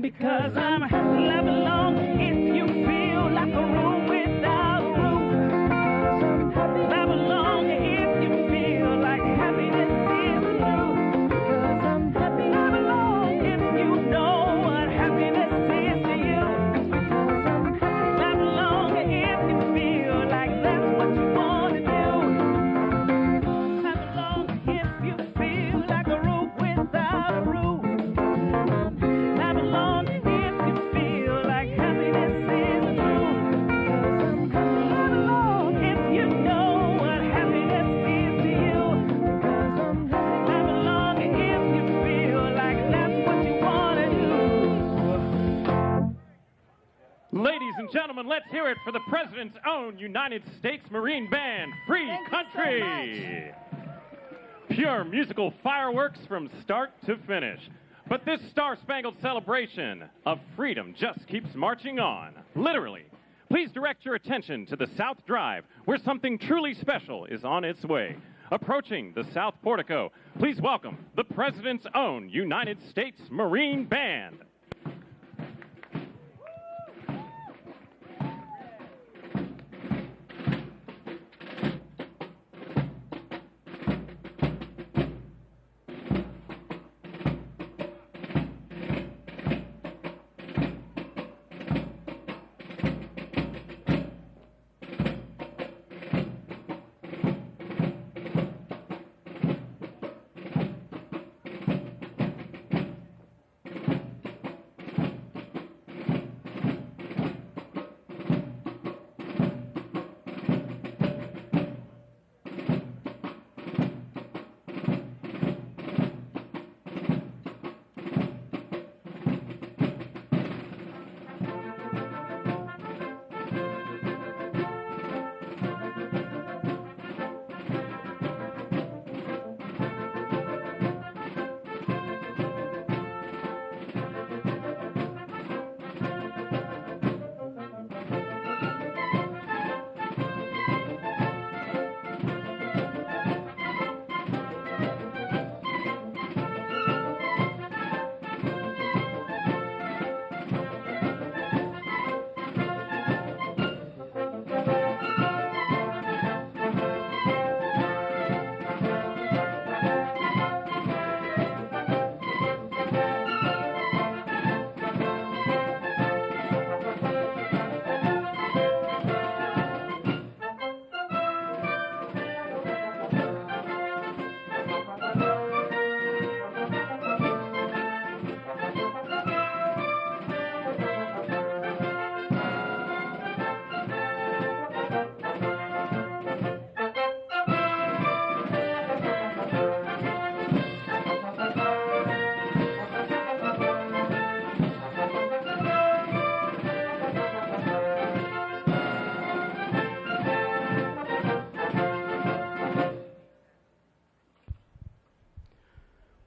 because I'm clap along if you feel like a room without a roof. Clap along if you feel like happiness is you. Because I'm happy. Clap along if you know what happiness is to you. Because I'm happy. Clap along if you feel like that's what you want to do. Clap along if you feel like a roof without a roof. Clap along if you feel like happiness is the truth. Clap along if you know what happiness is to you. Clap along if you feel like that's what you want to do. Ladies and gentlemen, let's hear it for the President's own United States Marine Band, Free Country. Pure musical fireworks from start to finish. But this star-spangled celebration of freedom just keeps marching on, literally. Please direct your attention to the South Drive, where something truly special is on its way. Approaching the South Portico, please welcome the President's own United States Marine Band.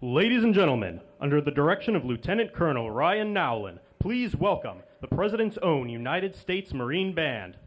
Ladies and gentlemen, under the direction of Lieutenant Colonel Ryan Nowlin, please welcome the President's own United States Marine Band.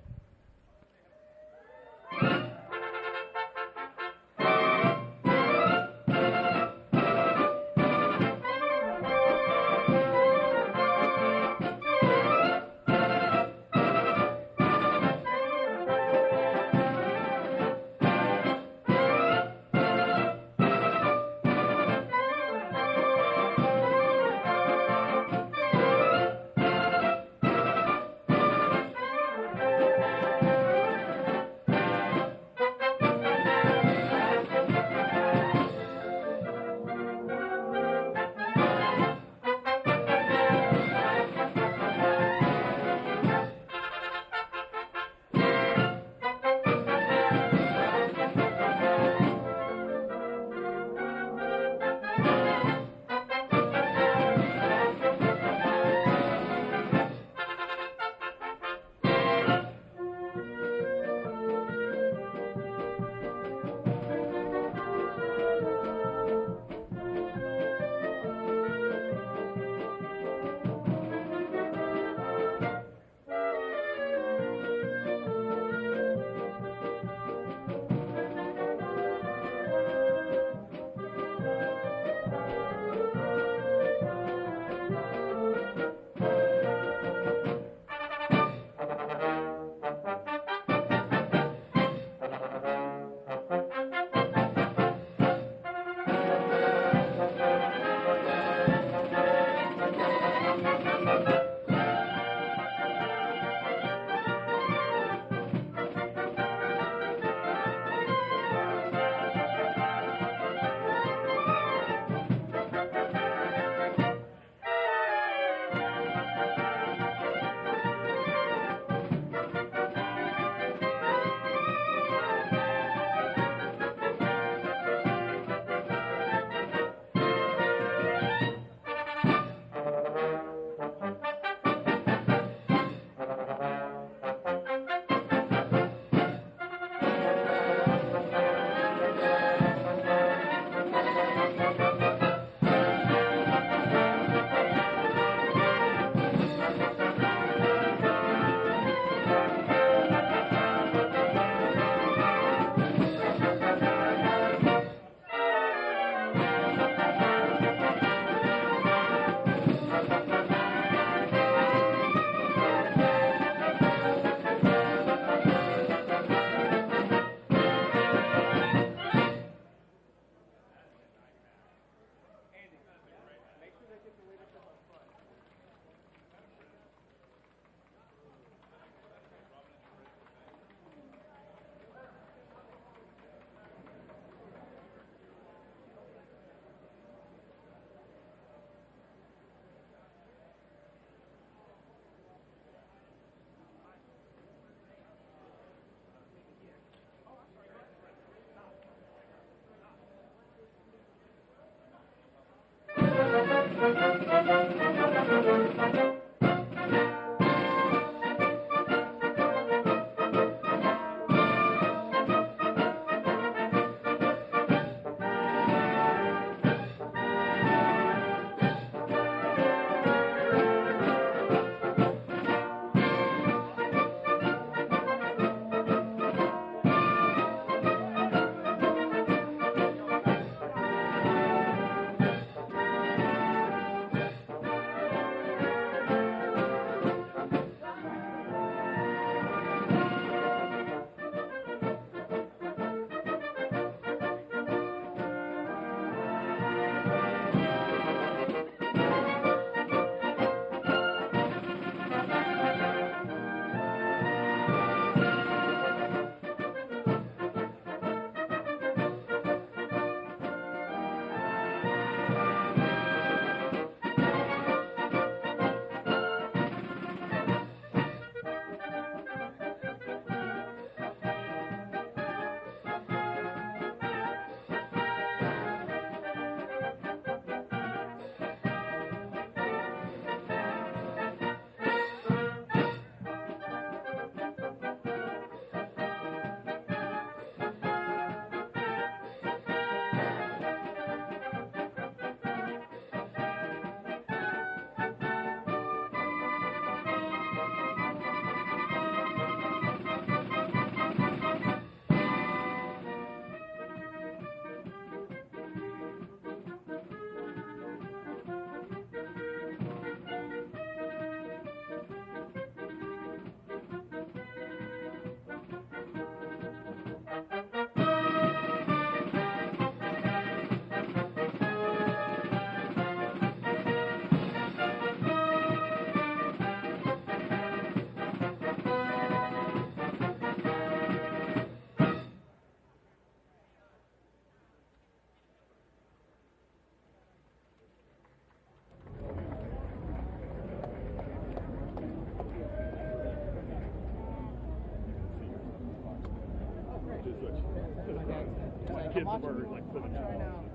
kids were like sitting I down. know.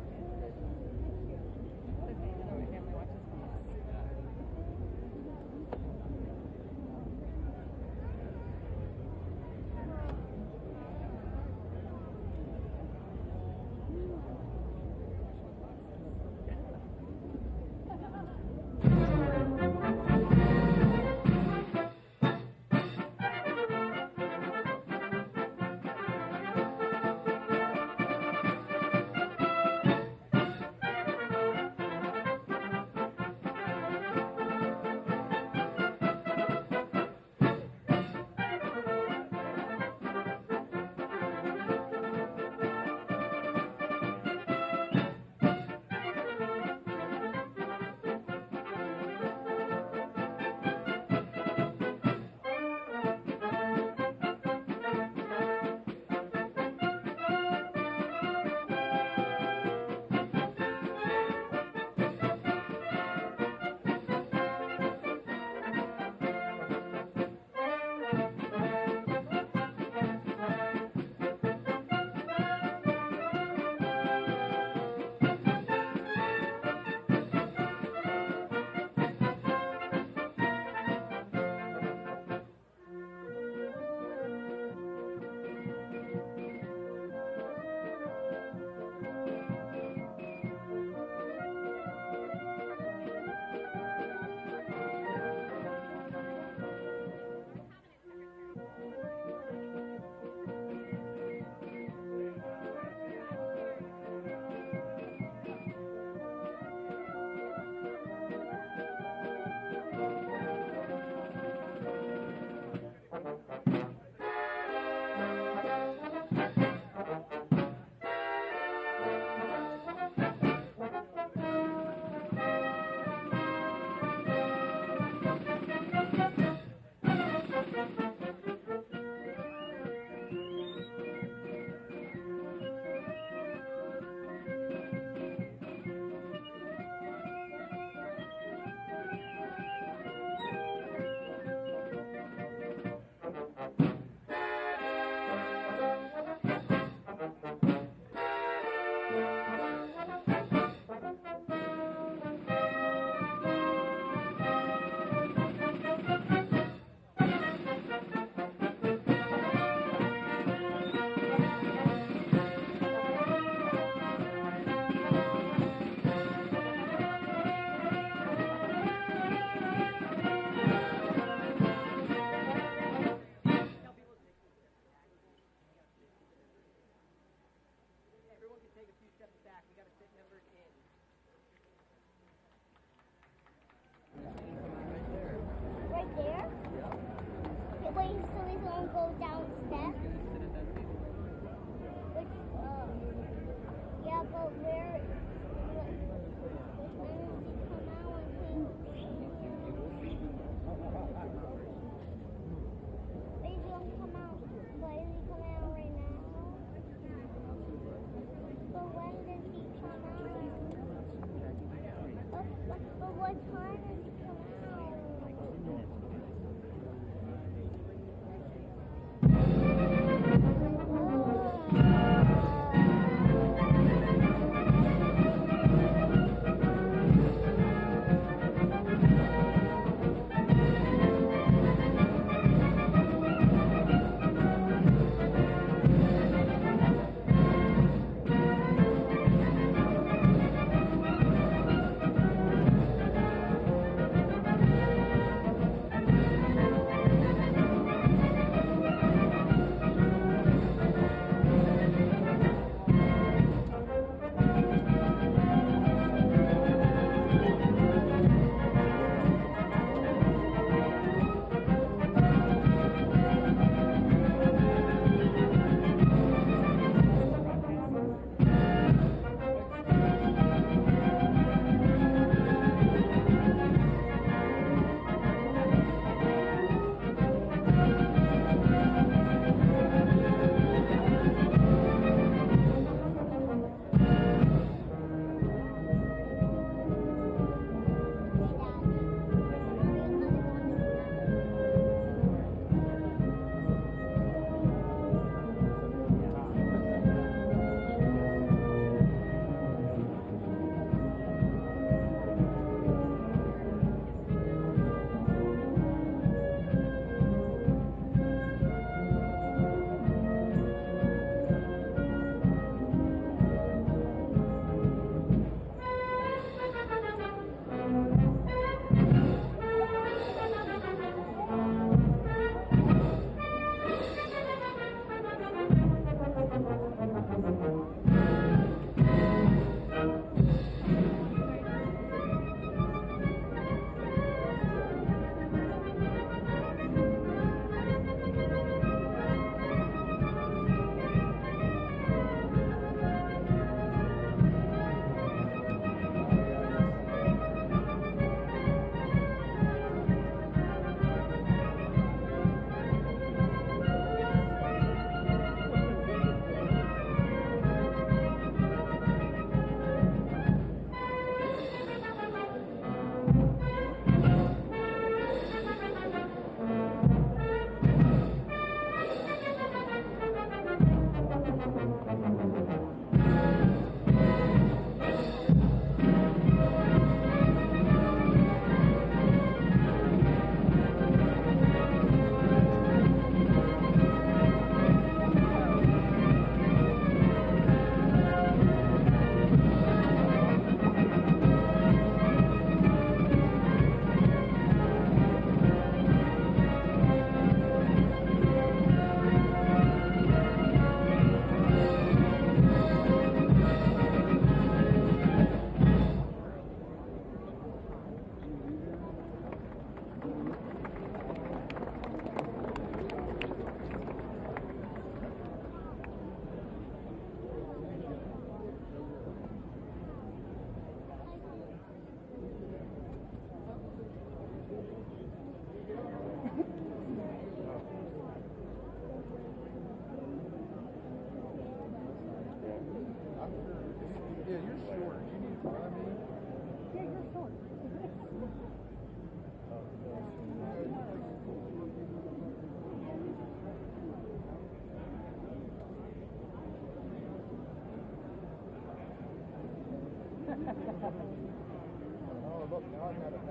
look, now I got it.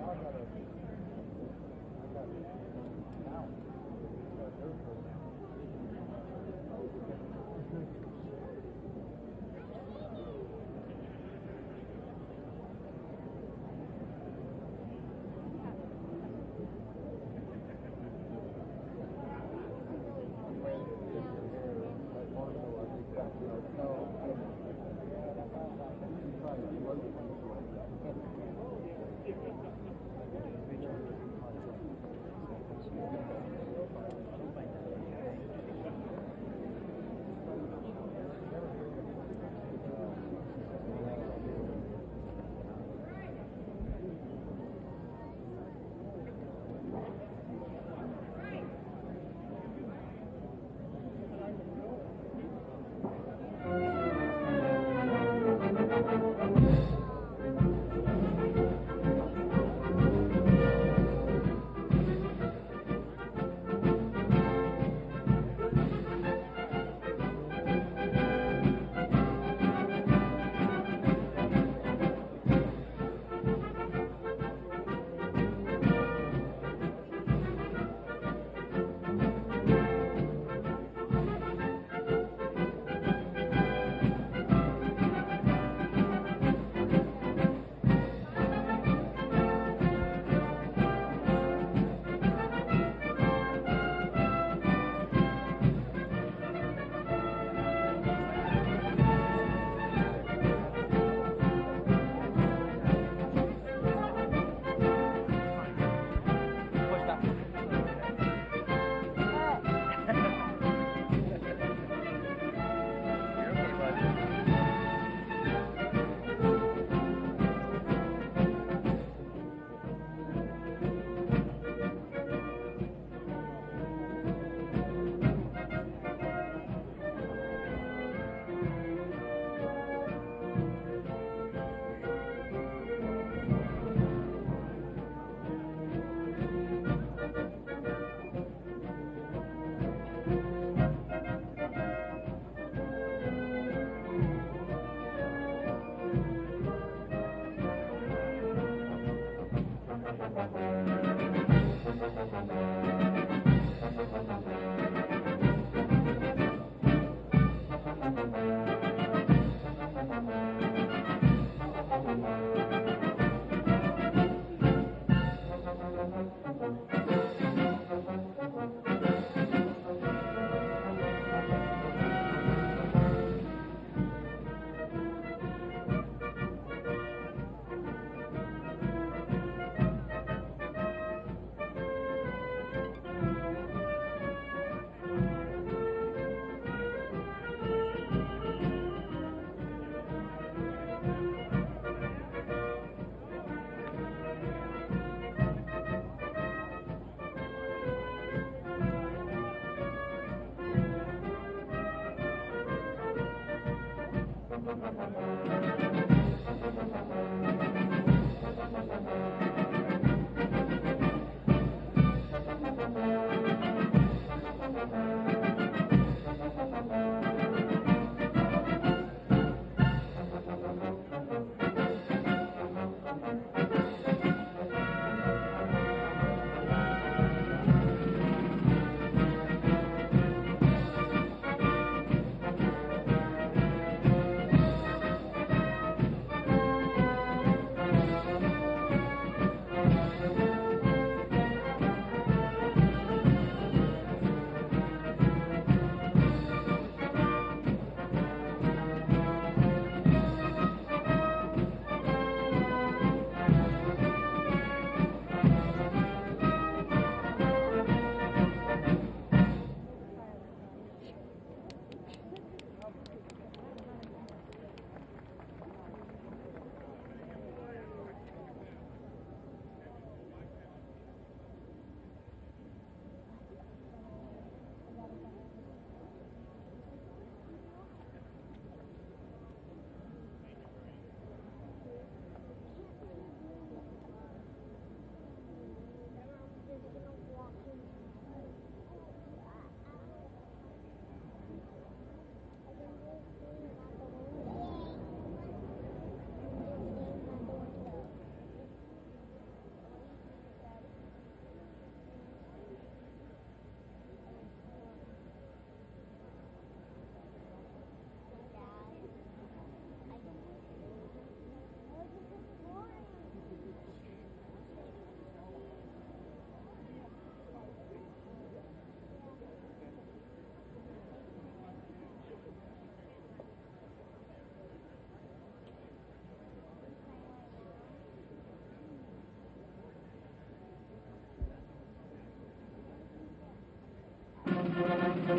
Ladies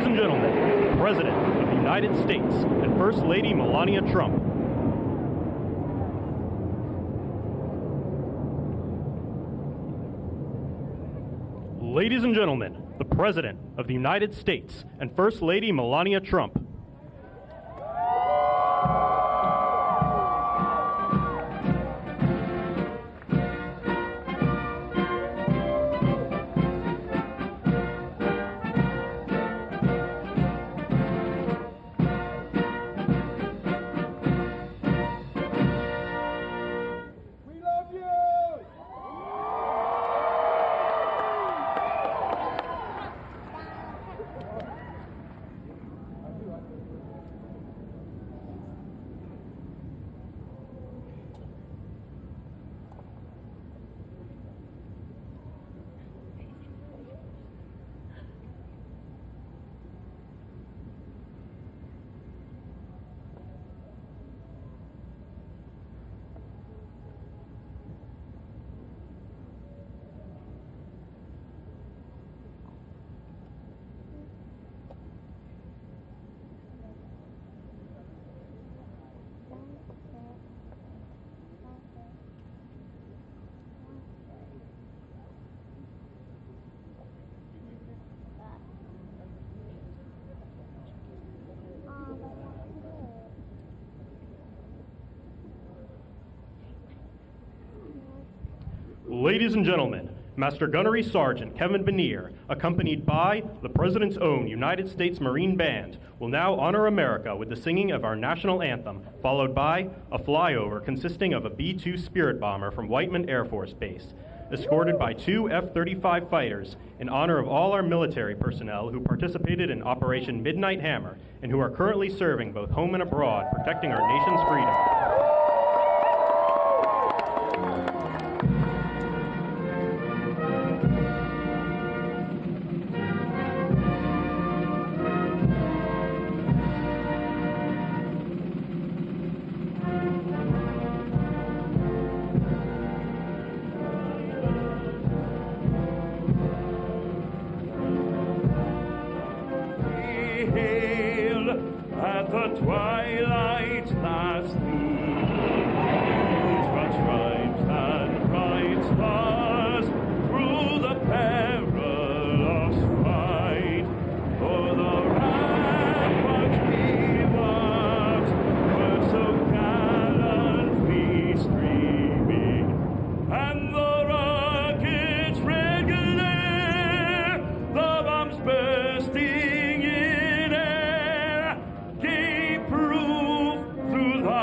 and gentlemen, the President of the United States and First Lady Melania Trump. Ladies and gentlemen, the President of the United States and First Lady Melania Trump. We love you! Ladies and gentlemen, Master Gunnery Sergeant Kevin Benier, accompanied by the President's own United States Marine Band, will now honor America with the singing of our national anthem, followed by a flyover consisting of a B-2 Spirit bomber from Whiteman Air Force Base, escorted by 2 F-35 fighters in honor of all our military personnel who participated in Operation Midnight Hammer and who are currently serving both home and abroad, protecting our nation's freedom. At the twilight's last gleam, but stripes and bright stars through the perilous fight, for the ramparts we walked were so gallantly streaming, and the rockets' red glare, the bombs bursting in air, gave proof through the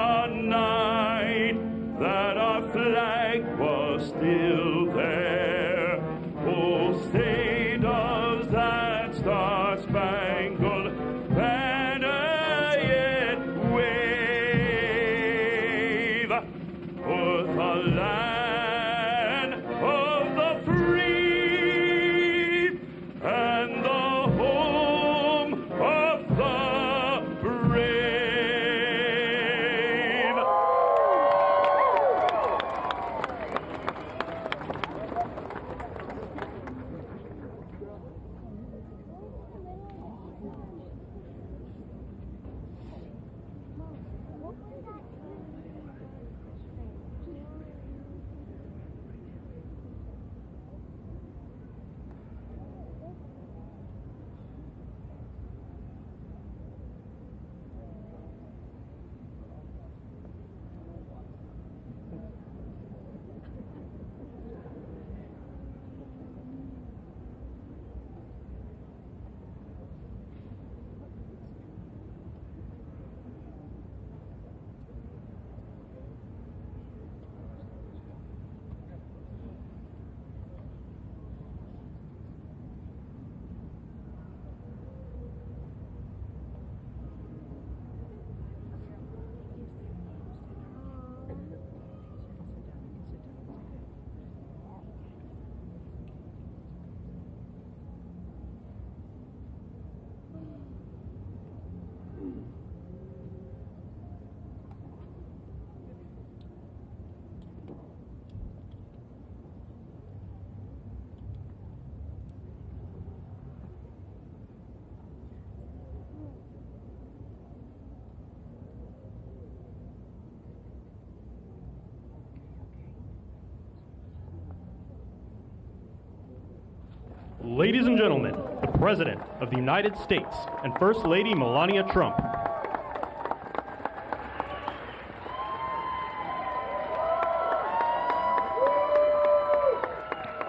Ladies and gentlemen, the President of the United States and First Lady Melania Trump.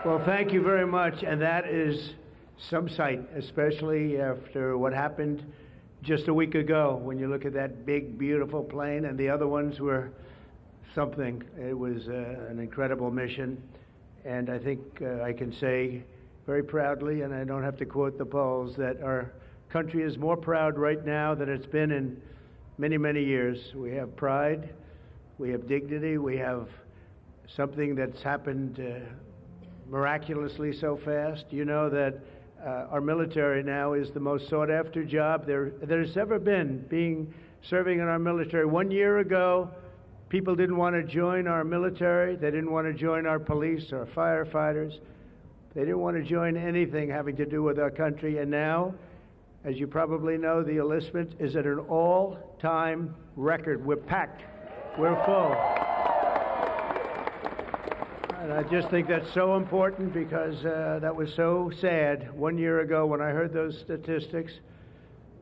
Well, thank you very much, and that is some sight, especially after what happened just a week ago when you look at that big, beautiful plane, and the other ones were something. It was an incredible mission, and I think I can say very proudly, and I don't have to quote the polls, that our country is more proud right now than it's been in many, many years. We have pride, we have dignity, we have something that's happened miraculously so fast. You know that our military now is the most sought-after job there's ever been, serving in our military. 1 year ago, people didn't want to join our military. They didn't want to join our police or firefighters. They didn't want to join anything having to do with our country. And now, as you probably know, the enlistment is at an all-time record. We're packed. We're full. And I just think that's so important because that was so sad 1 year ago when I heard those statistics.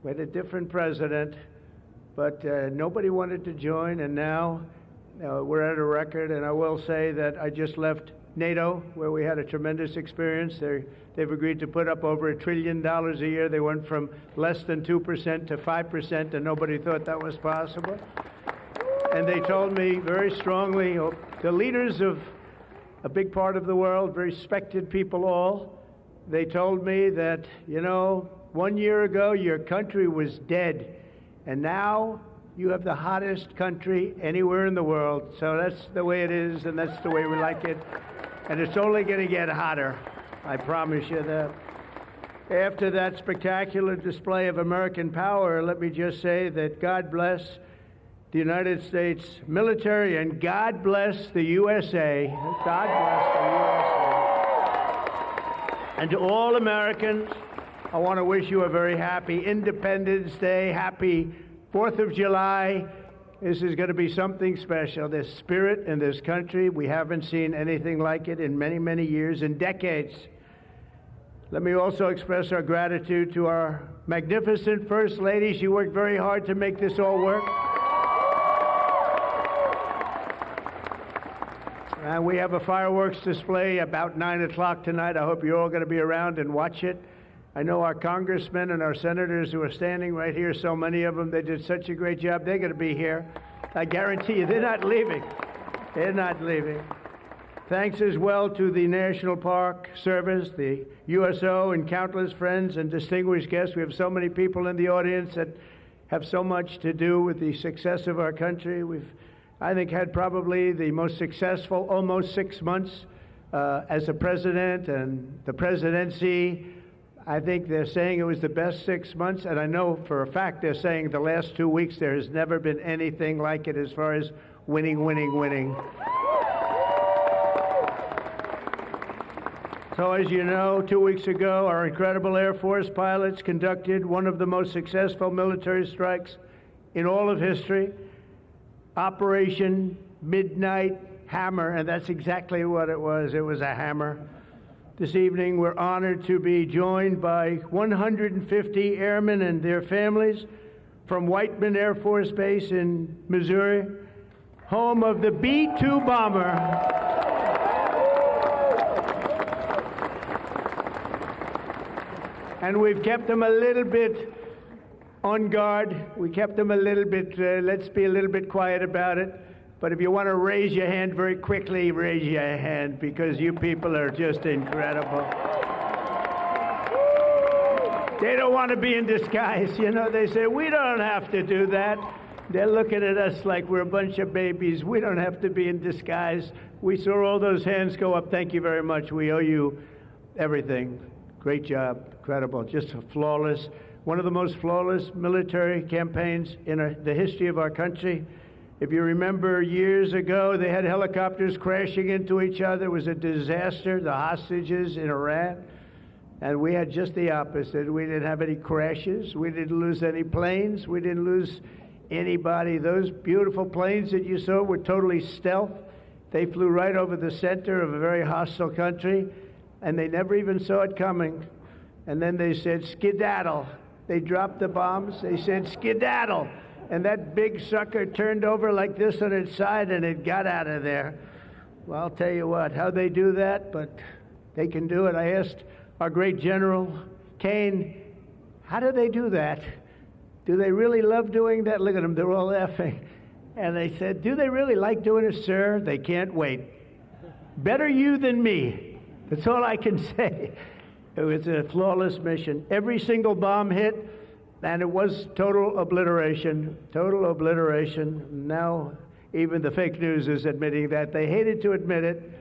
We had a different president, but nobody wanted to join, and now we're at a record. And I will say that I just left NATO, where we had a tremendous experience. They've agreed to put up over $1 trillion a year. They went from less than 2% to 5%, and nobody thought that was possible. And they told me very strongly, the leaders of a big part of the world, very respected people all, they told me that, 1 year ago your country was dead, and now you have the hottest country anywhere in the world. So that's the way it is, and that's the way we like it. And it's only going to get hotter, I promise you that. After that spectacular display of American power, let me just say that God bless the United States military, and God bless the USA. God bless the USA. And to all Americans, I want to wish you a very happy Independence Day, happy 4th of July. This is going to be something special. This spirit in this country, we haven't seen anything like it in many, many years, in decades. Let me also express our gratitude to our magnificent First Lady. She worked very hard to make this all work. And we have a fireworks display about 9 o'clock tonight. I hope you're all going to be around and watch it. I know our congressmen and our senators who are standing right here, so many of them, they did such a great job. They're going to be here. I guarantee you, they're not leaving. They're not leaving. Thanks as well to the National Park Service, the USO, and countless friends and distinguished guests. We have so many people in the audience that have so much to do with the success of our country. We've, I think, had probably the most successful almost 6 months as a president and the presidency. I think they're saying it was the best 6 months, and I know for a fact they're saying the last 2 weeks there has never been anything like it as far as winning, winning, winning. So as you know, 2 weeks ago, our incredible Air Force pilots conducted one of the most successful military strikes in all of history, Operation Midnight Hammer, and that's exactly what it was. It was a hammer. This evening, we're honored to be joined by 150 airmen and their families from Whiteman Air Force Base in Missouri, home of the B-2 bomber. And we've kept them a little bit on guard. We kept them a little bit, let's be a little bit quiet about it. But if you want to raise your hand very quickly, raise your hand, because you people are just incredible. They don't want to be in disguise. You know, they say, we don't have to do that. They're looking at us like we're a bunch of babies. We don't have to be in disguise. We saw all those hands go up. Thank you very much. We owe you everything. Great job. Incredible. Just flawless. One of the most flawless military campaigns in the history of our country. If you remember years ago, they had helicopters crashing into each other. It was a disaster, the hostages in Iran. And we had just the opposite. We didn't have any crashes. We didn't lose any planes. We didn't lose anybody. Those beautiful planes that you saw were totally stealth. They flew right over the center of a very hostile country. and they never even saw it coming. And then they said, skedaddle. They dropped the bombs. They said, skedaddle. And that big sucker turned over like this on its side, and it got out of there. Well, I'll tell you what, how they do that, but they can do it. I asked our great General Kane, how do they do that? Do they really love doing that? Look at them, they're all laughing. And they said, do they really like doing it, sir? They can't wait. Better you than me. That's all I can say. It was a flawless mission. Every single bomb hit, and it was total obliteration. Total obliteration. Now, even the fake news is admitting that. They hated to admit it,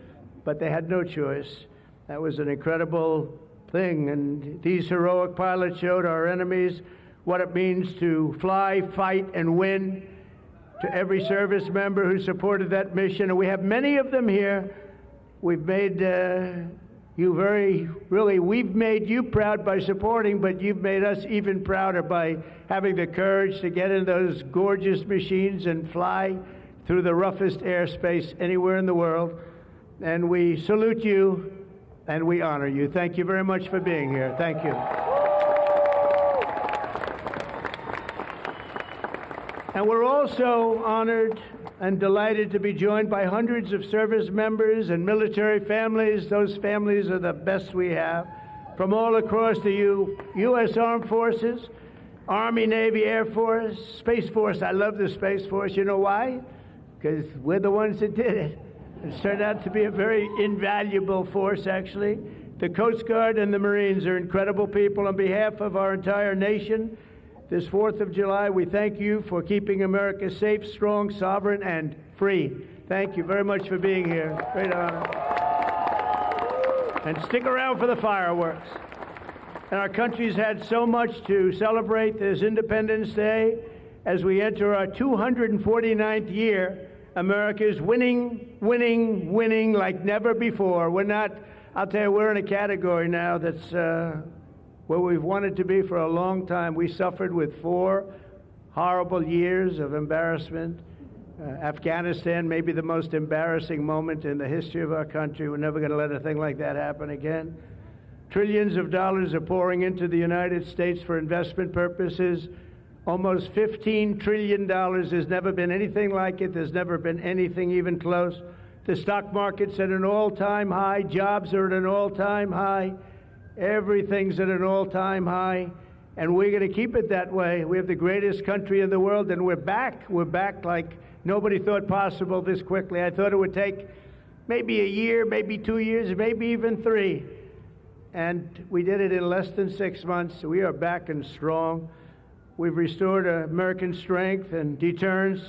but they had no choice. That was an incredible thing, and these heroic pilots showed our enemies what it means to fly, fight, and win. To every service member who supported that mission, and we have many of them here, we've made we've made you proud by supporting, but you've made us even prouder by having the courage to get in those gorgeous machines and fly through the roughest airspace anywhere in the world. And we salute you and we honor you. Thank you very much for being here. Thank you. And we're also honored and delighted to be joined by hundreds of service members and military families. Those families are the best we have, from all across the U.S. Armed Forces, Army, Navy, Air Force, Space Force. I love the Space Force. You know why? Because we're the ones that did it. It's turned out to be a very invaluable force, actually. The Coast Guard and the Marines are incredible people. On behalf of our entire nation, this 4th of July, we thank you for keeping America safe, strong, sovereign, and free. Thank you very much for being here. Great honor. And stick around for the fireworks. And our country's had so much to celebrate this Independence Day. As we enter our 249th year, America is winning, winning, winning like never before. We're not, I'll tell you, we're in a category now that's where we've wanted to be for a long time. We suffered with 4 horrible years of embarrassment. Afghanistan may be the most embarrassing moment in the history of our country. We're never going to let a thing like that happen again. Trillions of dollars are pouring into the United States for investment purposes. Almost $15 trillion. There's never been anything like it. There's never been anything even close. The stock market's at an all-time high. Jobs are at an all-time high. Everything's at an all-time high, and we're going to keep it that way. We have the greatest country in the world, and we're back. We're back like nobody thought possible this quickly. I thought it would take maybe a year, maybe 2 years, maybe even 3. And we did it in less than 6 months. We are back and strong. We've restored American strength and deterrence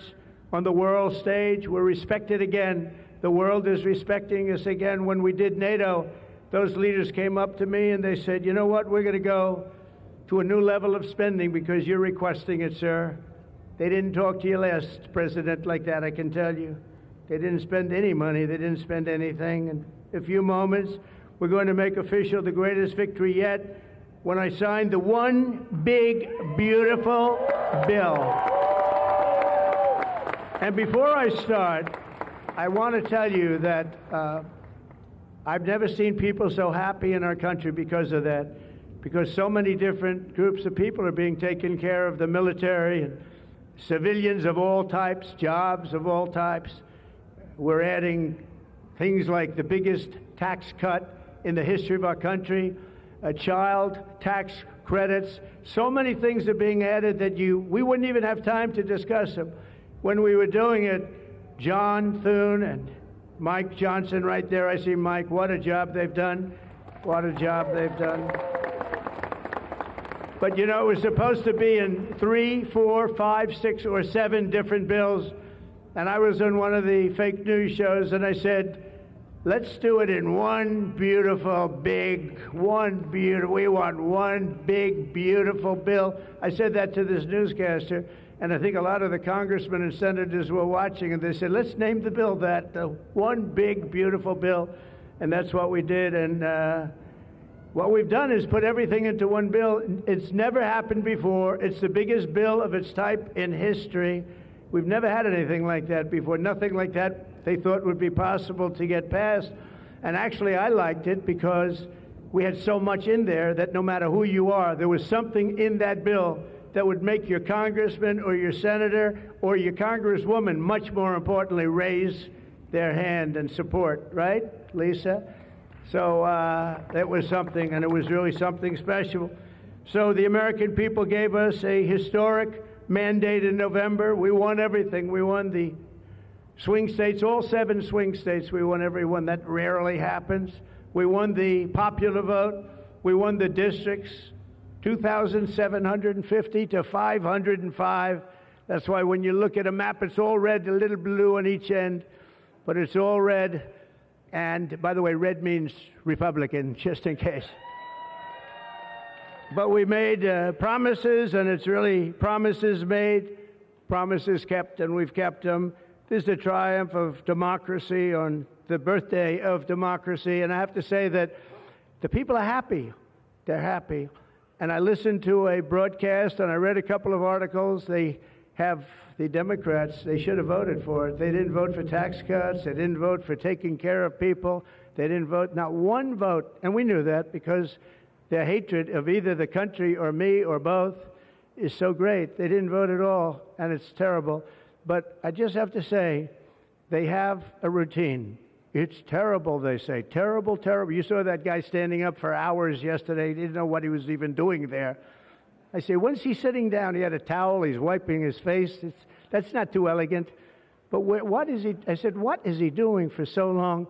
on the world stage. We're respected again. The world is respecting us again. When we did NATO, those leaders came up to me and they said, you know what, we're going to go to a new level of spending because you're requesting it, sir. They didn't talk to you last president like that, I can tell you. They didn't spend any money. They didn't spend anything. In a few moments, we're going to make official the greatest victory yet when I signed the one big, beautiful bill. And before I start, I want to tell you that I've never seen people so happy in our country because of that, because so many different groups of people are being taken care of, the military and civilians of all types, jobs of all types. We're adding things like the biggest tax cut in the history of our country, child tax credits. So many things are being added that we wouldn't even have time to discuss them. When we were doing it, John Thune and Mike Johnson right there, I see Mike, what a job they've done. What a job they've done. But you know, it was supposed to be in 3, 4, 5, 6, or 7 different bills. And I was on one of the fake news shows and I said, let's do it in one beautiful, big, we want one big, beautiful bill. I said that to this newscaster. And I think a lot of the congressmen and senators were watching, and they said, let's name the bill that, the one big, beautiful bill. And that's what we did. And what we've done is put everything into one bill. It's never happened before. It's the biggest bill of its type in history. We've never had anything like that before. Nothing like that they thought would be possible to get passed. And actually, I liked it because we had so much in there that no matter who you are, there was something in that bill that would make your congressman or your senator or your congresswoman, much more importantly, raise their hand and support, right, Lisa? So that was something, and it was really something special. So the American people gave us a historic mandate in November. We won everything. We won the swing states, all 7 swing states. We won every one. That rarely happens. We won the popular vote. We won the districts, 2,750 to 505. That's why when you look at a map, it's all red, a little blue on each end, but it's all red. And by the way, red means Republican, just in case. But we made promises, and it's really promises made, promises kept, and we've kept them. This is the triumph of democracy on the birthday of democracy. And I have to say that the people are happy. They're happy. And I listened to a broadcast, and I read a couple of articles. They have the Democrats, they should have voted for it. They didn't vote for tax cuts. They didn't vote for taking care of people. They didn't vote, not one vote. And we knew that because their hatred of either the country or me or both is so great. They didn't vote at all, and it's terrible. But I just have to say, they have a routine. It's terrible, they say. Terrible, terrible. You saw that guy standing up for hours yesterday. He didn't know what he was even doing there. I say, when's he sitting down? He had a towel. He's wiping his face. That's not too elegant. But what is he? I said, what is he doing for so long?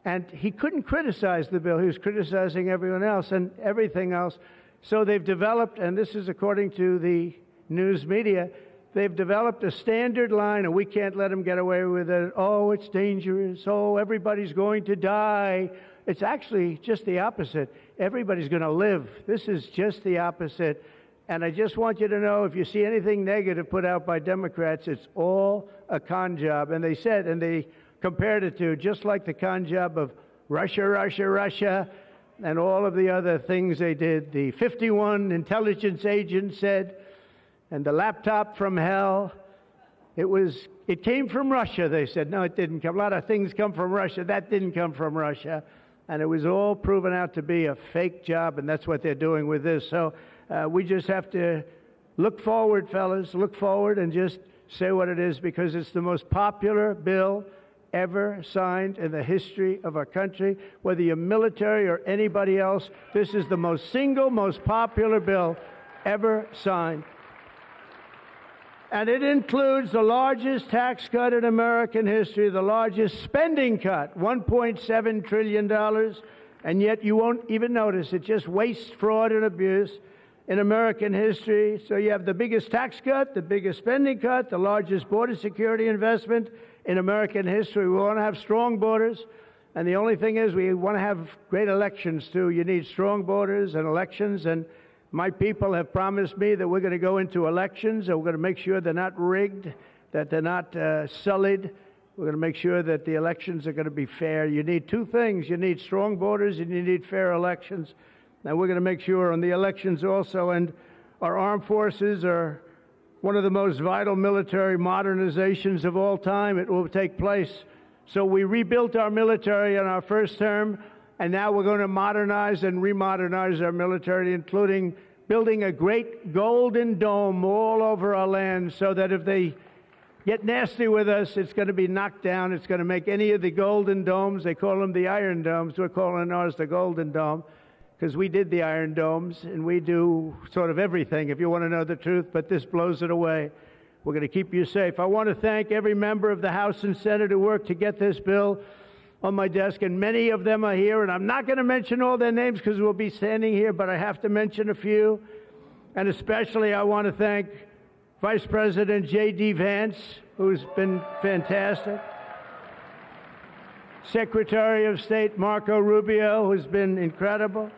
And he couldn't criticize the bill. He was criticizing everyone else and everything else. So they've developed, and this is according to the news media, they've developed a standard line, and we can't let them get away with it. Oh, it's dangerous. Oh, everybody's going to die. It's actually just the opposite. Everybody's going to live. This is just the opposite. And I just want you to know, if you see anything negative put out by Democrats, it's all a con job. And they said, and they compared it to just like the con job of Russia, Russia, Russia, and all of the other things they did. The 51 intelligence agents said, and the laptop from hell, it came from Russia, they said. No, it didn't come. A lot of things come from Russia. That didn't come from Russia. And it was all proven out to be a fake job, and that's what they're doing with this. So we just have to look forward, fellas, look forward and just say what it is, because it's the most popular bill ever signed in the history of our country. Whether you're military or anybody else, this is the most popular bill ever signed. And it includes the largest tax cut in American history, the largest spending cut, $1.7 trillion, and yet you won't even notice it. Just waste, fraud, and abuse in American history. So you have the biggest tax cut, the biggest spending cut, the largest border security investment in American history. We want to have strong borders, and the only thing is we want to have great elections, too. You need strong borders and elections, and my people have promised me that we're going to go into elections, and we're going to make sure they're not rigged, that they're not sullied. We're going to make sure that the elections are going to be fair. You need 2 things. You need strong borders, and you need fair elections. And we're going to make sure on the elections also. And our armed forces are one of the most vital military modernizations of all time. It will take place. So we rebuilt our military in our first term. And now we're going to modernize and remodernize our military, including building a great golden dome all over our land, so that if they get nasty with us, it's going to be knocked down. It's going to make any of the golden domes, they call them the iron domes, we're calling ours the golden dome, because we did the iron domes, and we do sort of everything, if you want to know the truth, but this blows it away. We're going to keep you safe. I want to thank every member of the House and Senate who worked to get this bill on my desk, and many of them are here, and I'm not going to mention all their names because we'll be standing here, but I have to mention a few. And especially I want to thank Vice President J.D. Vance, who's been fantastic, Secretary of State Marco Rubio, who's been incredible.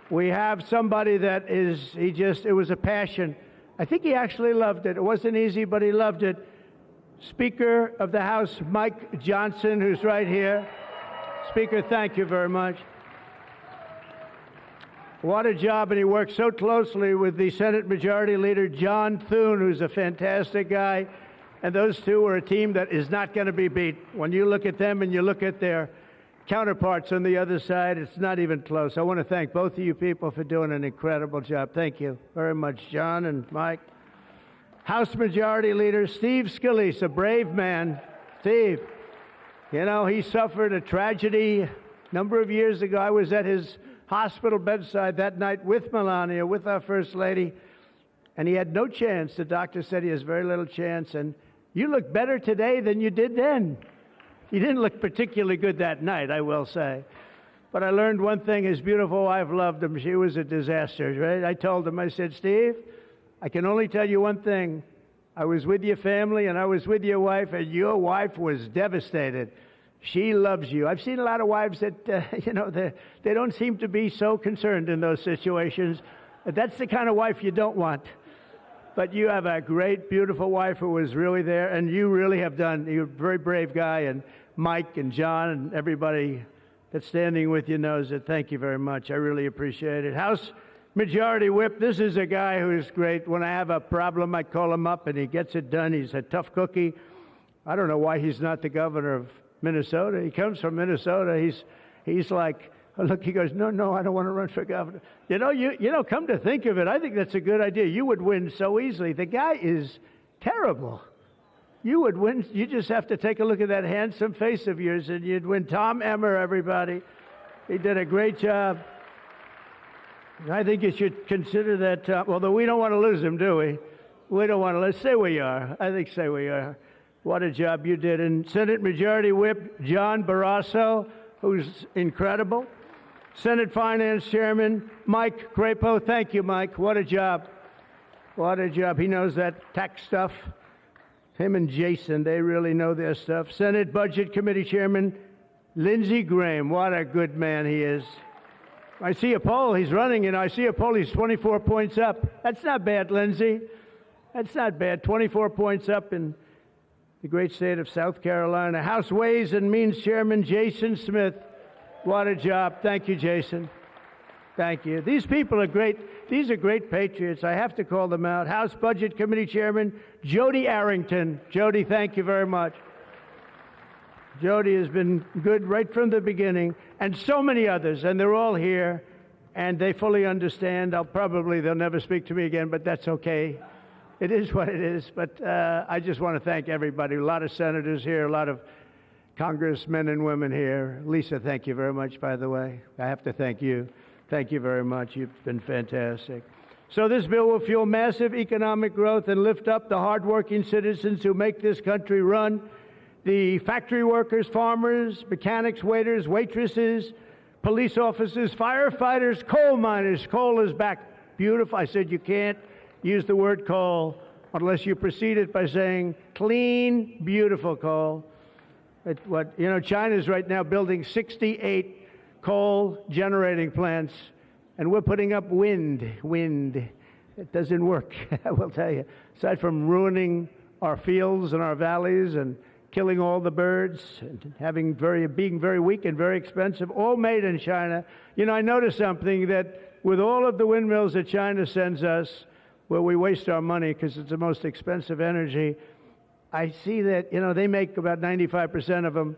We have somebody that it was a passion. I think he actually loved it. It wasn't easy, but he loved it. Speaker of the House, Mike Johnson, who's right here. Speaker, thank you very much. What a job, and he worked so closely with the Senate Majority Leader, John Thune, who's a fantastic guy. And those two are a team that is not going to be beat. When you look at them and you look at their counterparts on the other side, it's not even close. I want to thank both of you people for doing an incredible job. Thank you very much, John and Mike. House Majority Leader Steve Scalise, a brave man. Steve, you know, he suffered a tragedy a number of years ago. I was at his hospital bedside that night with Melania, with our First Lady, and he had no chance. The doctor said he has very little chance, and you look better today than you did then. He didn't look particularly good that night, I will say. But I learned one thing. His beautiful wife loved him. She was a disaster, right? I told him, I said, Steve, I can only tell you one thing. I was with your family and I was with your wife, and your wife was devastated. She loves you. I've seen a lot of wives that, you know, they don't seem to be so concerned in those situations. That's the kind of wife you don't want. But you have a great, beautiful wife who was really there, and you really have done. You're a very brave guy, and Mike and John and everybody that's standing with you knows it. Thank you very much. I really appreciate it. House Majority Whip, this is a guy who's great. When I have a problem, I call him up, and he gets it done. He's a tough cookie. I don't know why he's not the governor of Minnesota. He comes from Minnesota. He's like, look, he goes, no, I don't want to run for governor. You know, come to think of it, I think that's a good idea. You would win so easily. The guy is terrible. You would win. You just have to take a look at that handsome face of yours, and you'd win. Tom Emmer, everybody. He did a great job. I think you should consider that, although we don't want to lose him, do we? We don't want to lose. Stay where you are. I think stay where you are. What a job you did. And Senate Majority Whip John Barrasso, who's incredible. Senate Finance Chairman Mike Crapo. Thank you, Mike. What a job. What a job. He knows that tax stuff. Him and Jason, they really know their stuff. Senate Budget Committee Chairman Lindsey Graham. What a good man he is. I see a poll. He's running, and I see a poll. He's 24 points up. That's not bad, Lindsey. That's not bad. 24 points up in the great state of South Carolina. House Ways and Means Chairman Jason Smith. What a job. Thank you, Jason. Thank you. These people are great. These are great patriots. I have to call them out. House Budget Committee Chairman Jody Arrington. Jody, thank you very much. Jody has been good right from the beginning, and so many others, and they're all here, and they fully understand. They'll never speak to me again, but that's okay. It is what it is, but I just want to thank everybody. A lot of senators here, a lot of congressmen and women here. Lisa, thank you very much, by the way. I have to thank you. Thank you very much. You've been fantastic. So this bill will fuel massive economic growth and lift up the hardworking citizens who make this country run. The factory workers, farmers, mechanics, waiters, waitresses, police officers, firefighters, coal miners. Coal is back. Beautiful. I said you can't use the word coal unless you precede it by saying clean, beautiful coal. China's right now building 68 coal generating plants, and we're putting up wind. It doesn't work, I will tell you. Aside from ruining our fields and our valleys and killing all the birds and being very weak and very expensive, all made in China. You know, I noticed something, that with all of the windmills that China sends us, where we waste our money because it's the most expensive energy, I see that, they make about 95% of them,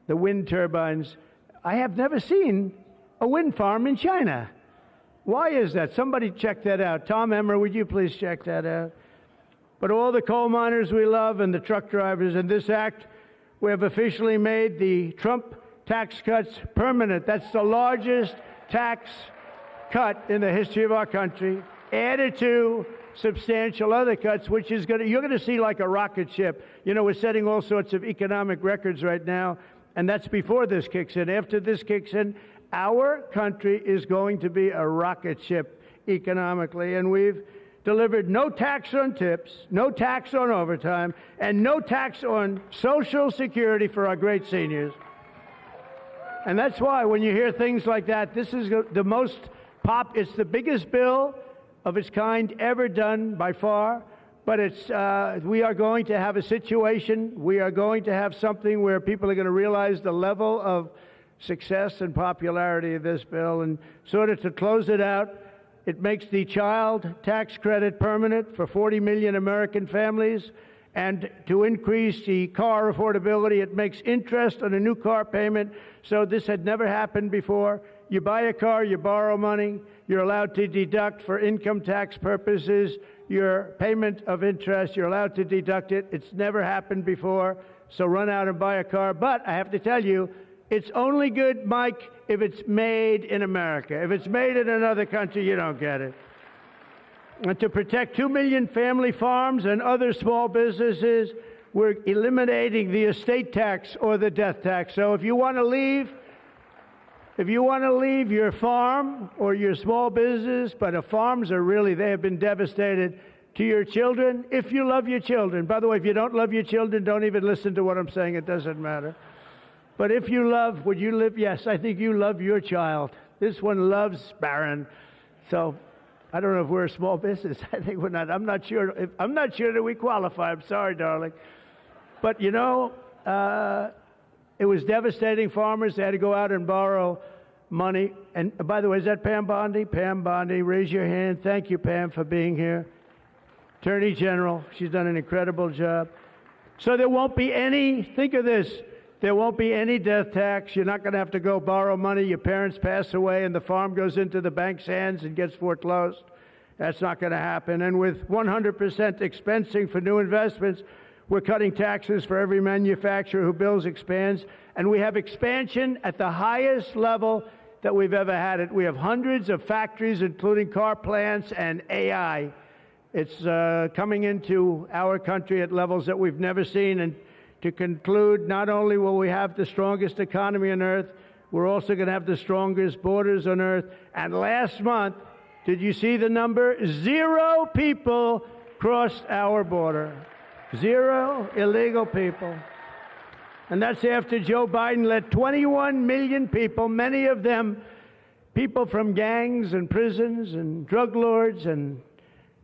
the wind turbines. I have never seen a wind farm in China. Why is that? Somebody check that out. Tom Emmer, would you please check that out? But all the coal miners we love and the truck drivers, in this act, we have officially made the Trump tax cuts permanent. That's the largest tax cut in the history of our country, added to substantial other cuts, which is you're going to see like a rocket ship. We're setting all sorts of economic records right now, and that's before this kicks in. After this kicks in, our country is going to be a rocket ship economically, and we've delivered no tax on tips, no tax on overtime, and no tax on Social Security for our great seniors. And that's why when you hear things like that, this is it's the biggest bill of its kind ever done by far, but we are going to have a situation, we are going to have something where people are going to realize the level of success and popularity of this bill. And sort of to close it out, it makes the child tax credit permanent for 40 million American families, And to increase the car affordability, it makes interest on a new car payment. So this had never happened before. You buy a car, you borrow money, you're allowed to deduct for income tax purposes your payment of interest. You're allowed to deduct it. It's never happened before. So run out and buy a car. But I have to tell you, it's only good, Mike, if it's made in America. If it's made in another country, you don't get it. And to protect 2 million family farms and other small businesses, we're eliminating the estate tax or the death tax. So if you want to leave your farm or your small business, but farms are really, they have been devastated, to your children, if you love your children. By the way, if you don't love your children, don't even listen to what I'm saying. It doesn't matter. But if you love, would you live? Yes, I think you love your child. This one loves Barron. So I don't know if we're a small business. I think we're not. I'm not sure that we qualify. I'm sorry, darling. But, you know, it was devastating. Farmers, they had to go out and borrow money. And by the way, is that Pam Bondi? Pam Bondi, raise your hand. Thank you, Pam, for being here. Attorney General, she's done an incredible job. So there won't be any, think of this, there won't be any death tax. You're not going to have to go borrow money. Your parents pass away and the farm goes into the bank's hands and gets foreclosed. That's not going to happen. And with 100% expensing for new investments, we're cutting taxes for every manufacturer who builds, expands. And we have expansion at the highest level that we've ever had it. We have hundreds of factories, including car plants and AI. It's coming into our country at levels that we've never seen. And to conclude, not only will we have the strongest economy on earth, we're also going to have the strongest borders on earth. And last month, did you see the number? 0 people crossed our border. 0 illegal people. And that's after Joe Biden let 21 million people, many of them people from gangs and prisons and drug lords and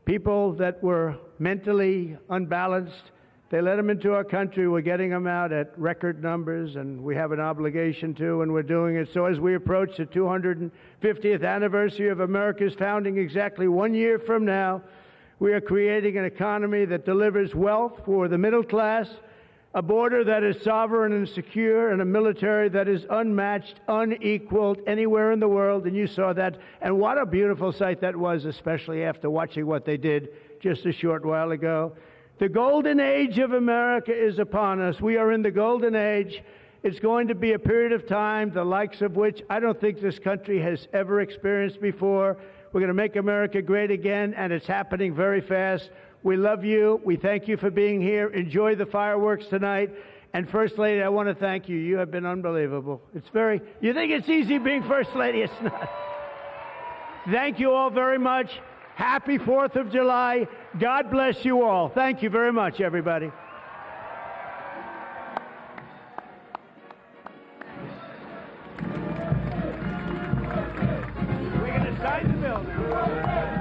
people that were mentally unbalanced, they let them into our country. We're getting them out at record numbers, and we have an obligation to, and we're doing it. So as we approach the 250th anniversary of America's founding exactly 1 year from now, we are creating an economy that delivers wealth for the middle class, a border that is sovereign and secure, and a military that is unmatched, unequaled anywhere in the world. And you saw that. And what a beautiful sight that was, especially after watching what they did just a short while ago. The golden age of America is upon us. We are in the golden age. It's going to be a period of time, the likes of which I don't think this country has ever experienced before. We're going to make America great again, and it's happening very fast. We love you. We thank you for being here. Enjoy the fireworks tonight. And First Lady, I want to thank you. You have been unbelievable. You think it's easy being First Lady? It's not. Thank you all very much. Happy 4th of July. God bless you all. Thank you very much, everybody. We're going to sign the bill now.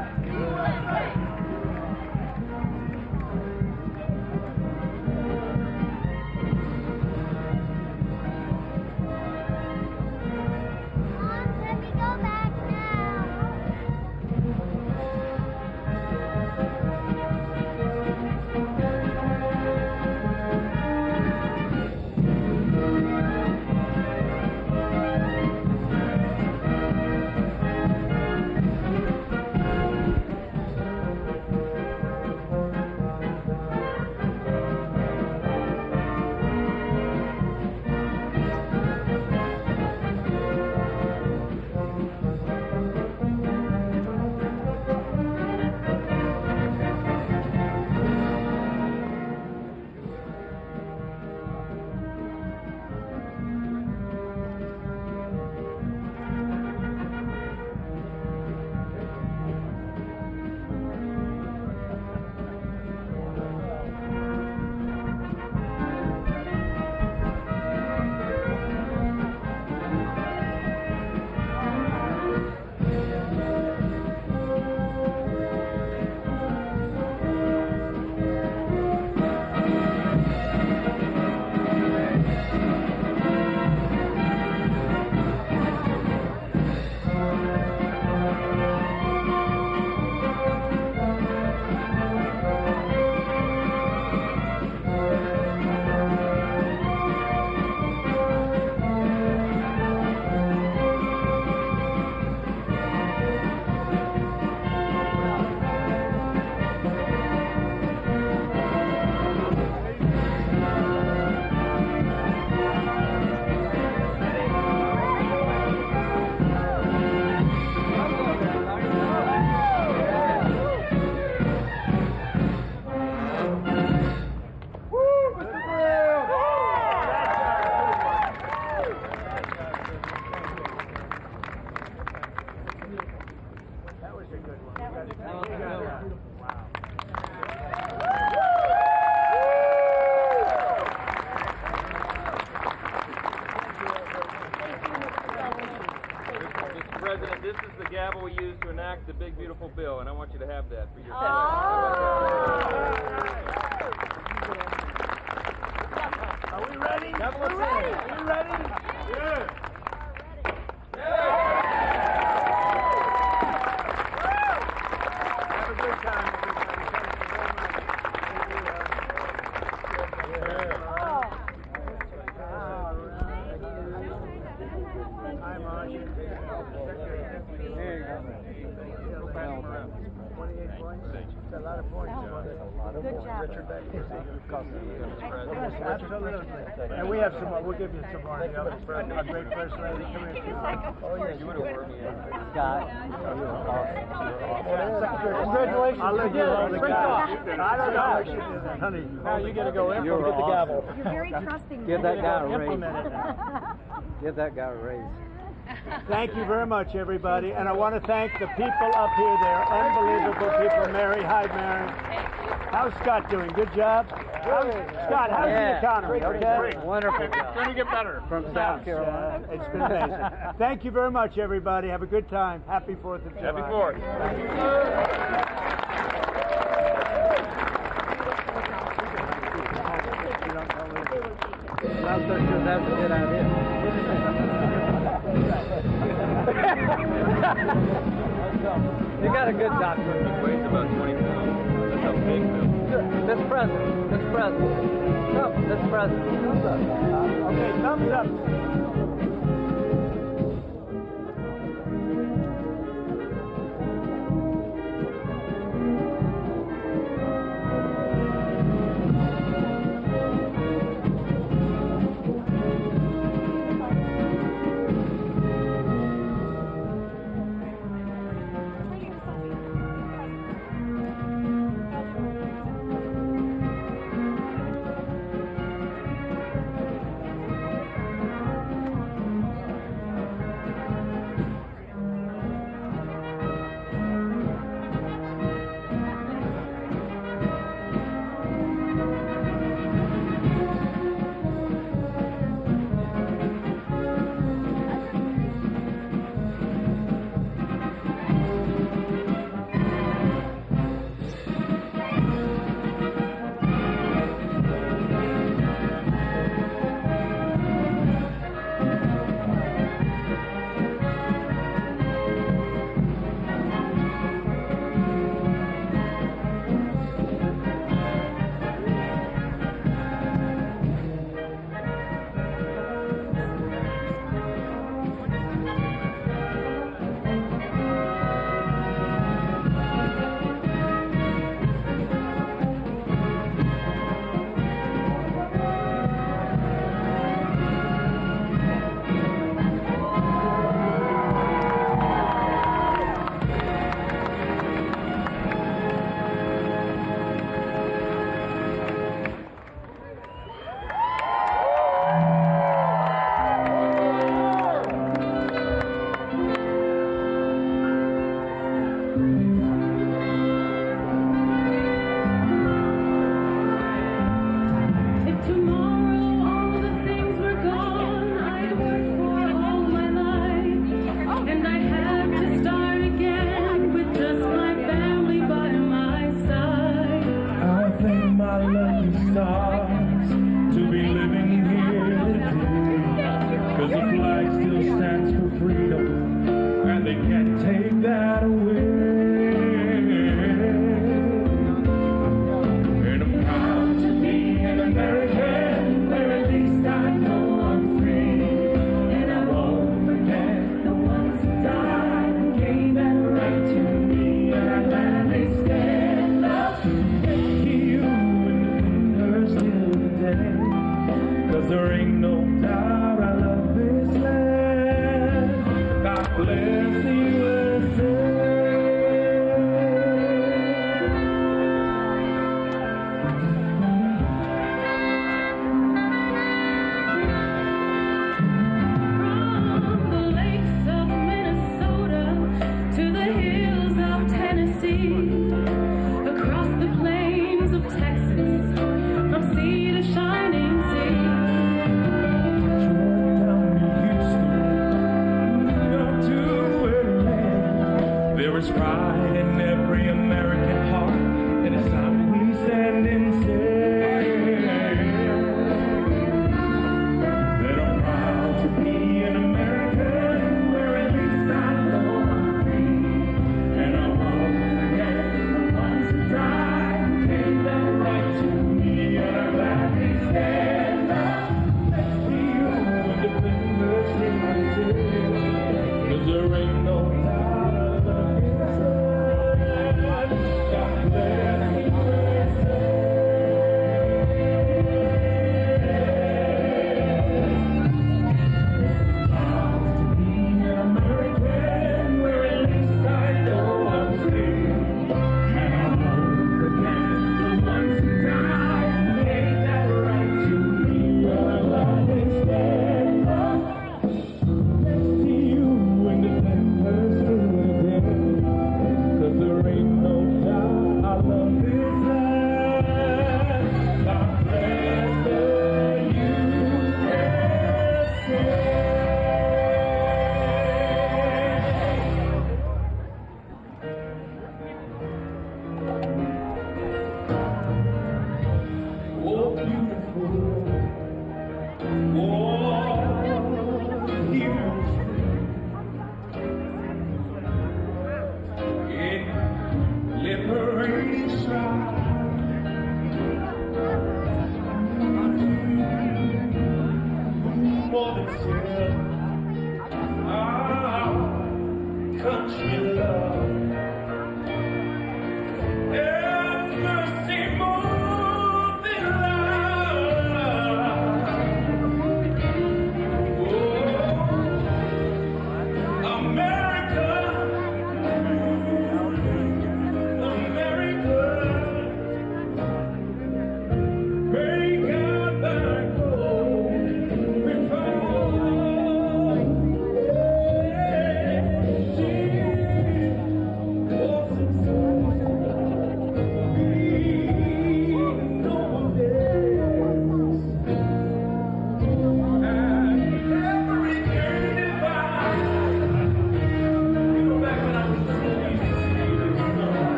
want you to have that for your Are we ready? We're ready. Are we ready? Good. Have a good time, everybody. Thank you very much. Hi, Marge. There you go. 28 points. It's a lot of points. Good job. Richard Beck. Absolutely. And we have some more. We'll give you some more. The other our great first lady. Come here. Oh, yeah. You would have worked me. Scott. Congratulations. I'll let you hold the gavel. I don't know how she did that. Honey, now you got to go in with the gavel. You're very trusting. Give that guy a raise. Implement it. Give that guy a raise. Thank you very much, everybody. And I want to thank the people up here. They're unbelievable people. Mary, hi, Mary. How's Scott doing? Good job? Scott, how's the economy? Okay? Wonderful. It's going to get better. From South Carolina. It's been amazing. Thank you very much, everybody. Have a good time. Happy 4th of July. Happy 4th. I'm not so sure that's a good idea. You got a good doctor. He weighs about 20 pounds. That's how big Mr. President. Mr. President. Come, Mr. President. Okay, thumbs up.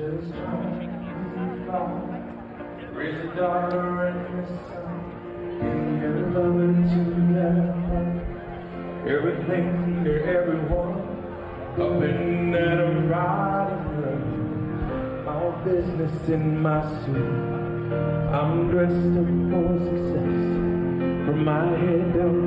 Just raise a daughter and a son, give your loving to them. Everything to everyone, up and around her. All business in my suit. I'm dressed up for success, from my head down